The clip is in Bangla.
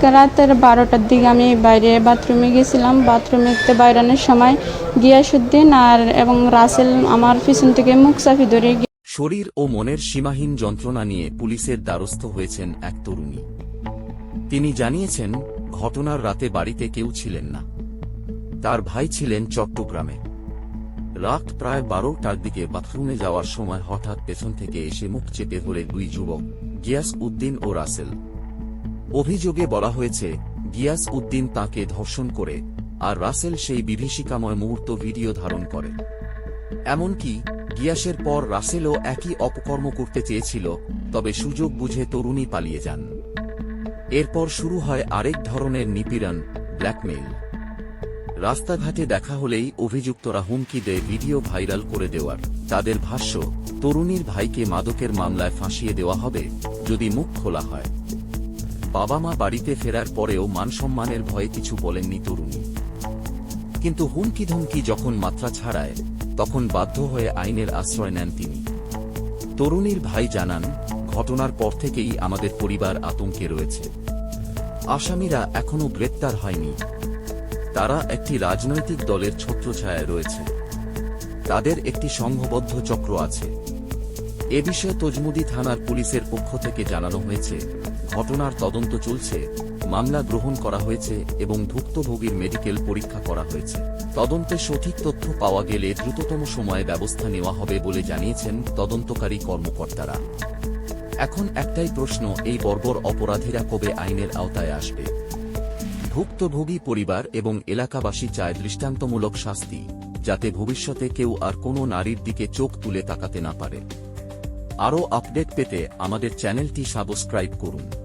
আজকে রাতের 12টার দিকে আমি বাইরে বাথরুমে গেছিলাম। বাথরুমে বাইরানোর সময় গিয়াসউদ্দিন এবং রাসেল আমার পিছন থেকে মুখ চাপি ধরে। শরীর ও মনের সীমাহীন যন্ত্রণা নিয়ে পুলিশের দ্বারস্থ হয়েছেন এক তরুণী। তিনি জানিয়েছেন, ঘটনার রাতে বাড়িতে কেউ ছিলেন না। তার ভাই ছিলেন চট্টগ্রামে। রাত প্রায় 12টার দিকে বাথরুমে যাওয়ার সময় হঠাৎ পেছন থেকে এসে মুখ চেপে ধরে দুই যুবক, গিয়াস উদ্দিন ও রাসেল। অভিযোগে বলা হয়েছে, গিয়াস উদ্দিন তাঁকে ধর্ষণ করে, আর রাসেল সেই বিভীষিকাময় মুহূর্ত ভিডিও ধারণ করে। এমনকি গিয়াসের পর রাসেলও একই অপকর্ম করতে চেয়েছিল, তবে সুযোগ বুঝে তরুণী পালিয়ে যান। এরপর শুরু হয় আরেক ধরনের নিপীড়ন, ব্ল্যাকমেইল। রাস্তাঘাটে দেখা হলেই অভিযুক্তরা হুমকি দেয় ভিডিও ভাইরাল করে দেওয়ার। তাদের ভাষ্য, তরুণীর ভাইকে মাদকের মামলায় ফাঁসিয়ে দেওয়া হবে যদি মুখ খোলা হয়। বাবা মা বাড়িতে ফেরার পরেও মানসম্মানের ভয়ে কিছু বলেননি তরুণী। কিন্তু হুমকি ধমকি যখন মাত্রা ছাড়ায়, তখন বাধ্য হয়ে আইনের আশ্রয় নেন তিনি। তরুণীর ভাই জানান, ঘটনার পর থেকেই আমাদের পরিবার আতঙ্কে রয়েছে। আসামিরা এখনো গ্রেপ্তার হয়নি। তারা একটি রাজনৈতিক দলের ছত্রছায়ায় রয়েছে। তাদের একটি সংঘবদ্ধ চক্র আছে। এ বিষয়ে তজমুদি থানার পুলিশের পক্ষ থেকে জানানো হয়েছে, ঘটনার তদন্ত চলছে, মামলা গ্রহণ করা হয়েছে এবং ভুক্তভোগীর মেডিকেল পরীক্ষা করা হয়েছে। তদন্তে সঠিক তথ্য পাওয়া গেলে দ্রুততম সময়ে ব্যবস্থা নেওয়া হবে বলে জানিয়েছেন তদন্তকারী কর্মকর্তারা। এখন একটাই প্রশ্ন, এই বর্বর অপরাধীরা কবে আইনের আওতায় আসবে? ভুক্তভোগী পরিবার এবং এলাকাবাসী চায় দৃষ্টান্তমূলক শাস্তি, যাতে ভবিষ্যতে কেউ আর কোনো নারীর দিকে চোখ তুলে তাকাতে না পারে। আরও আপডেট পেতে আমাদের চ্যানেলটি সাবস্ক্রাইব করুন।